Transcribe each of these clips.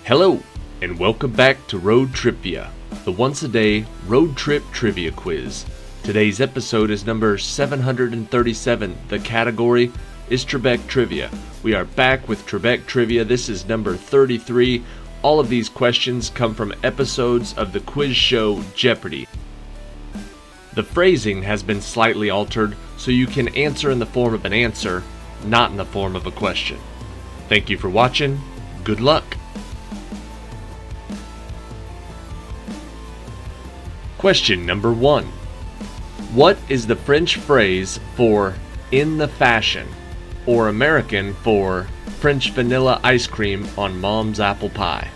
Hello, and welcome back to Road TRIpVIA, the once-a-day road trip trivia quiz. Today's episode is number 737. The category is TREBEK Trivia. We are back with TREBEK Trivia. This is number 33. All of these questions come from episodes of the quiz show Jeopardy. The phrasing has been slightly altered, so you can answer in the form of an answer, not in the form of a question. Thank you for watching. Good luck. Question number 1. What is the French phrase for in the fashion, or American for French vanilla ice cream on mom's apple pie?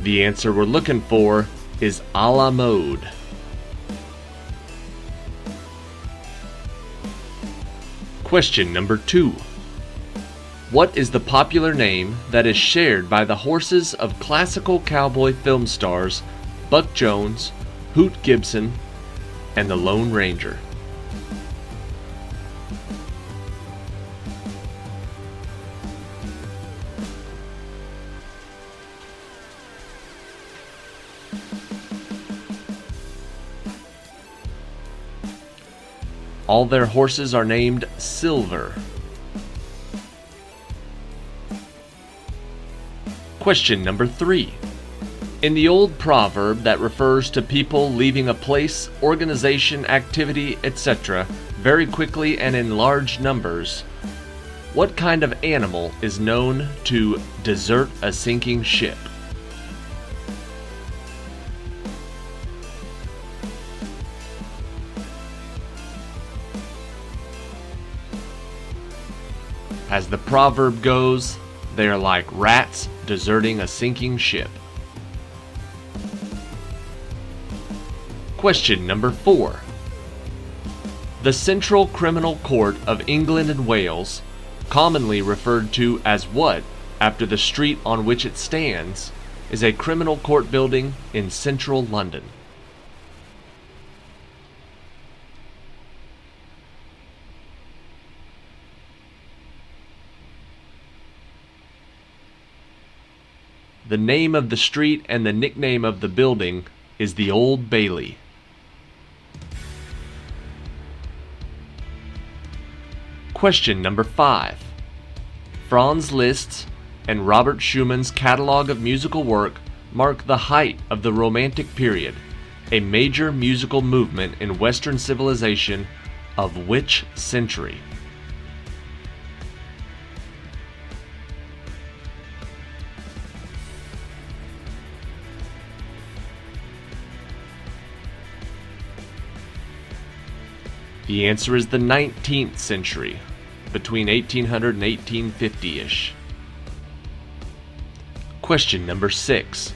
The answer we're looking for is a la mode. Question number 2. What is the popular name that is shared by the horses of classical cowboy film stars Buck Jones, Hoot Gibson, and the Lone Ranger? All their horses are named Silver. Question number 3. In the old proverb that refers to people leaving a place, organization, activity, etc. very quickly and in large numbers, what kind of animal is known to desert a sinking ship? As the proverb goes, they are like rats deserting a sinking ship. Question number 4. The Central Criminal Court of England and Wales, commonly referred to as what after the street on which it stands, is a criminal court building in central London? The name of the street and the nickname of the building is the Old Bailey. Question number 5. Franz Liszt's and Robert Schumann's catalog of musical work mark the height of the Romantic period, a major musical movement in Western civilization of which century? The answer is the 19th century, between 1800 and 1850-ish. Question number 6.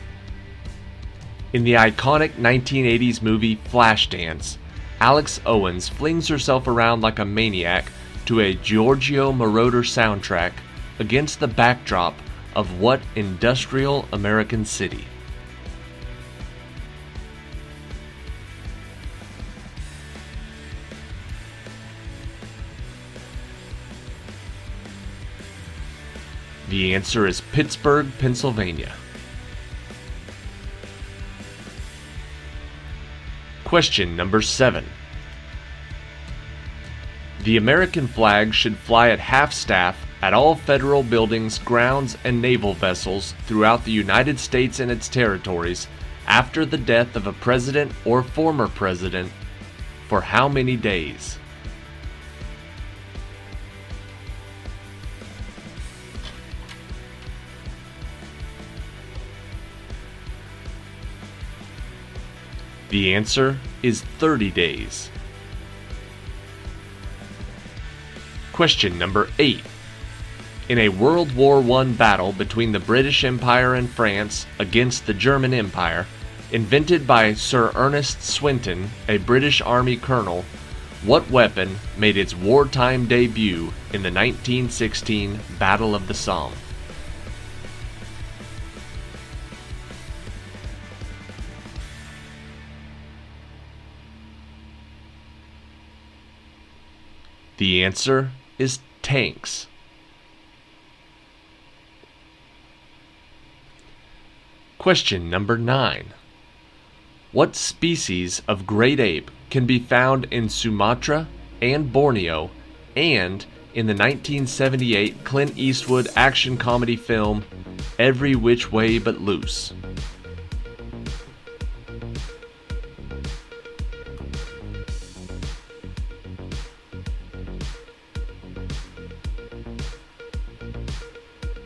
In the iconic 1980s movie Flashdance, Alex Owens flings herself around like a maniac to a Giorgio Moroder soundtrack against the backdrop of what industrial American city? The answer is Pittsburgh, Pennsylvania. Question number 7. The American flag should fly at half-staff at all federal buildings, grounds, and naval vessels throughout the United States and its territories after the death of a president or former president for how many days? The answer is 30 days. Question number 8. In a World War I battle between the British Empire and France against the German Empire, invented by Sir Ernest Swinton, a British Army colonel, what weapon made its wartime debut in the 1916 Battle of the Somme? The answer is tanks. Question number 9. What species of great ape can be found in Sumatra and Borneo and in the 1978 Clint Eastwood action comedy film Every Which Way But Loose?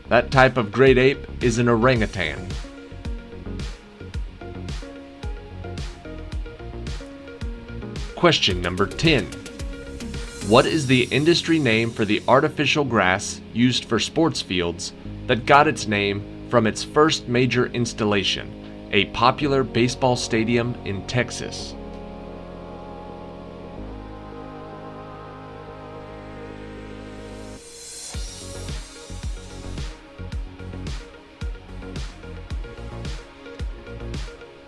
That type of great ape is an orangutan. Question number 10. What is the industry name for the artificial grass used for sports fields that got its name from its first major installation, a popular baseball stadium in Texas?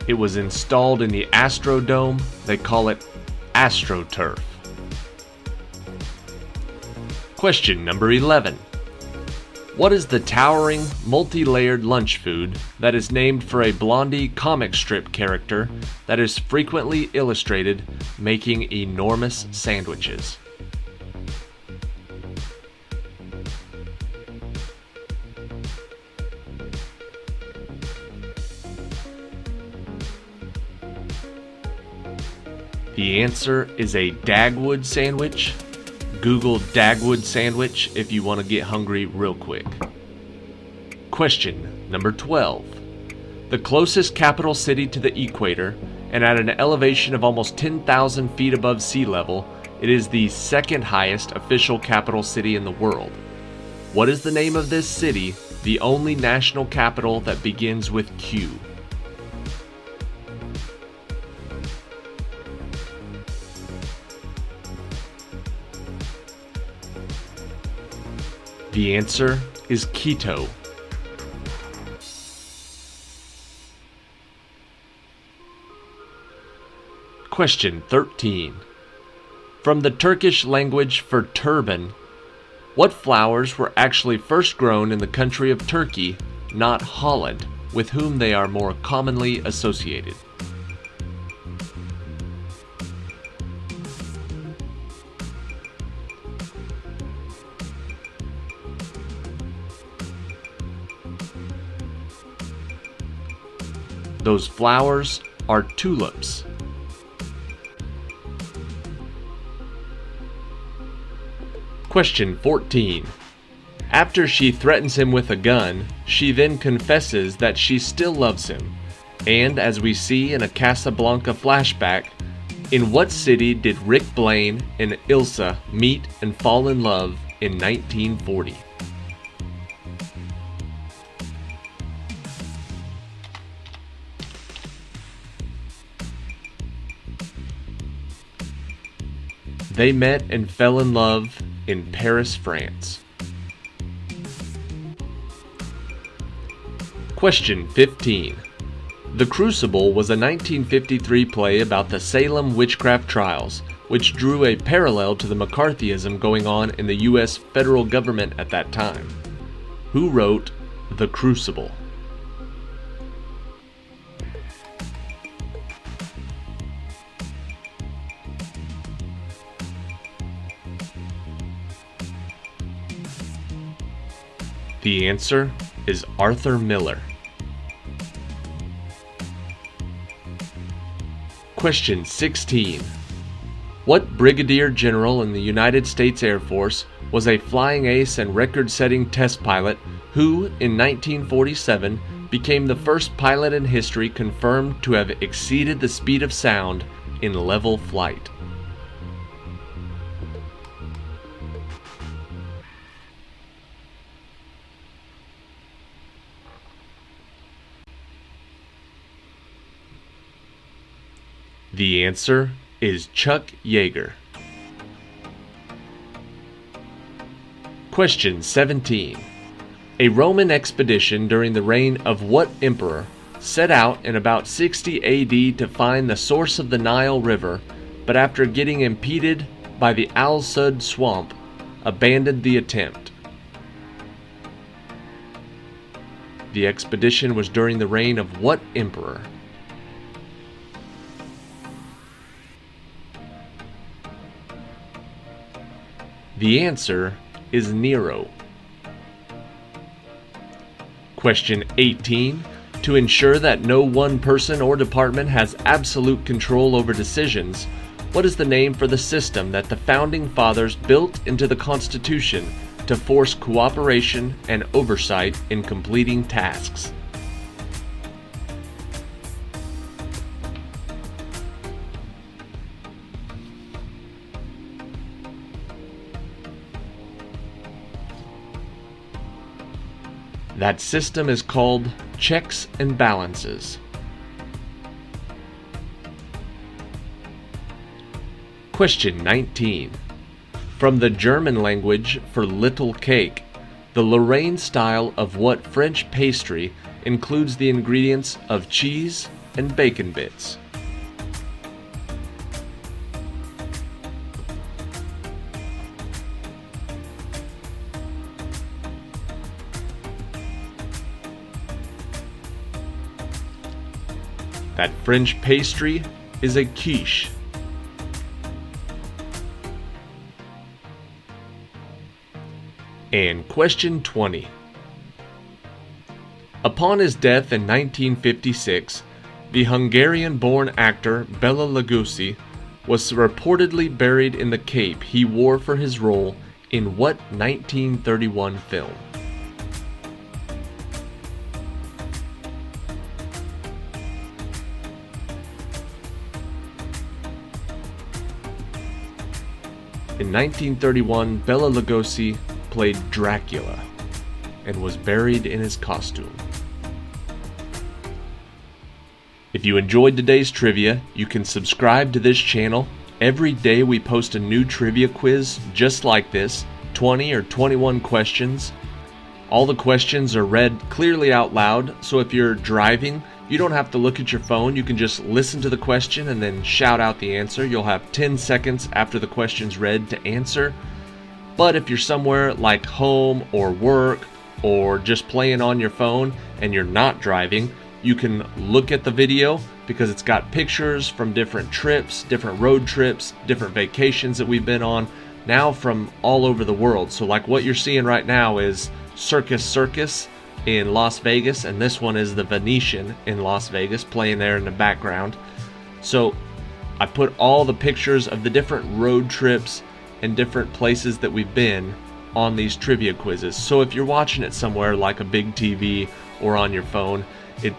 It was installed in the Astrodome. They call it AstroTurf. Question number 11. What is the towering, multi-layered lunch food that is named for a Blondie comic strip character that is frequently illustrated making enormous sandwiches? The answer is a Dagwood sandwich. Google Dagwood sandwich if you want to get hungry real quick. Question number 12. The closest capital city to the equator, and at an elevation of almost 10,000 feet above sea level, it is the second highest official capital city in the world. What is the name of this city, the only national capital that begins with Q? The answer is Quito. Question 13. From the Turkish language for turban, what flowers were actually first grown in the country of Turkey, not Holland, with whom they are more commonly associated? Those flowers are tulips. Question 14. After she threatens him with a gun, she then confesses that she still loves him. And as we see in a Casablanca flashback, in what city did Rick Blaine and Ilsa meet and fall in love in 1940? They met and fell in love in Paris, France. Question 15. The Crucible was a 1953 play about the Salem witchcraft trials, which drew a parallel to the McCarthyism going on in the U.S. federal government at that time. Who wrote The Crucible? The answer is Arthur Miller. Question 16. What brigadier general in the United States Air Force was a flying ace and record-setting test pilot who, in 1947, became the first pilot in history confirmed to have exceeded the speed of sound in level flight? The answer is Chuck Yeager. Question 17. A Roman expedition during the reign of what emperor set out in about 60 AD to find the source of the Nile River, but after getting impeded by the Al Sud Swamp abandoned the attempt? The expedition was during the reign of what emperor? The answer is Nero. Question 18. To ensure that no one person or department has absolute control over decisions, what is the name for the system that the Founding Fathers built into the Constitution to force cooperation and oversight in completing tasks? That system is called checks and balances. Question 19. From the German language for little cake, the Lorraine style of what French pastry includes the ingredients of cheese and bacon bits? That French pastry is a quiche. And question 20. Upon his death in 1956, the Hungarian-born actor Bela Lugosi was reportedly buried in the cape he wore for his role in what 1931 film? In 1931, Bela Lugosi played Dracula and was buried in his costume. If you enjoyed today's trivia, you can subscribe to this channel. Every day we post a new trivia quiz just like this, 20 or 21 questions. All the questions are read clearly out loud, so if you're driving, you don't have to look at your phone. You can just listen to the question and then shout out the answer. You'll have 10 seconds after the question's read to answer. But if you're somewhere like home or work or just playing on your phone and you're not driving, you can look at the video because it's got pictures from different trips, different road trips, different vacations that we've been on, now from all over the world. So like what you're seeing right now is Circus in Las Vegas, and this one is the Venetian in Las Vegas playing there in the background. So I put all the pictures of the different road trips and different places that we've been on these trivia quizzes. So if you're watching it somewhere like a big TV or on your phone,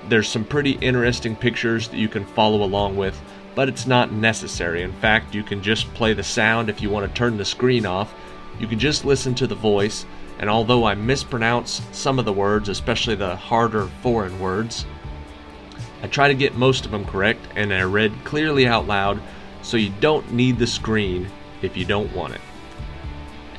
there's some pretty interesting pictures that you can follow along with, but it's not necessary. In fact, you can just play the sound if you want to turn the screen off. You can just listen to the voice, and although I mispronounce some of the words, especially the harder foreign words, I try to get most of them correct, and they're read clearly out loud, so you don't need the screen if you don't want it.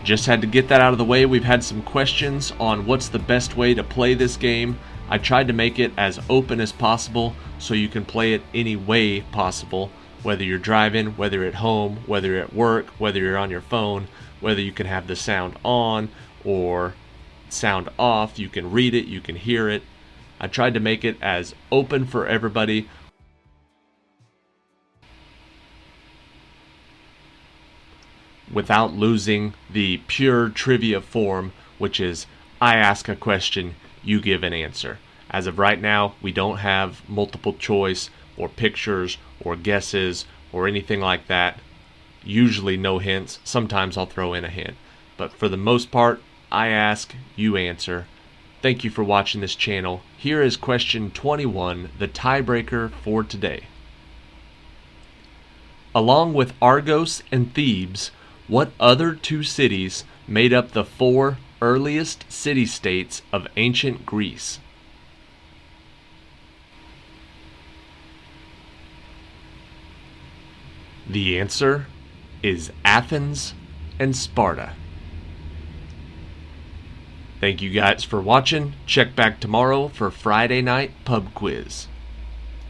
Just had to get that out of the way. We've had some questions on what's the best way to play this game. I tried to make it as open as possible so you can play it any way possible, whether you're driving, whether you're at home, whether you're at work, whether you're on your phone, whether you can have the sound on or sound off. You can read it, you can hear it. I tried to make it as open for everybody without losing the pure trivia form, which is I ask a question, you give an answer. As of right now, we don't have multiple choice or pictures or guesses or anything like that. Usually no hints. Sometimes I'll throw in a hint. But for the most part, I ask, you answer. Thank you for watching this channel. Here is question 21, the tiebreaker for today. Along with Argos and Thebes, what other two cities made up the four earliest city-states of ancient Greece? The answer is Athens and Sparta. Thank you guys for watching. Check back tomorrow for Friday night pub quiz.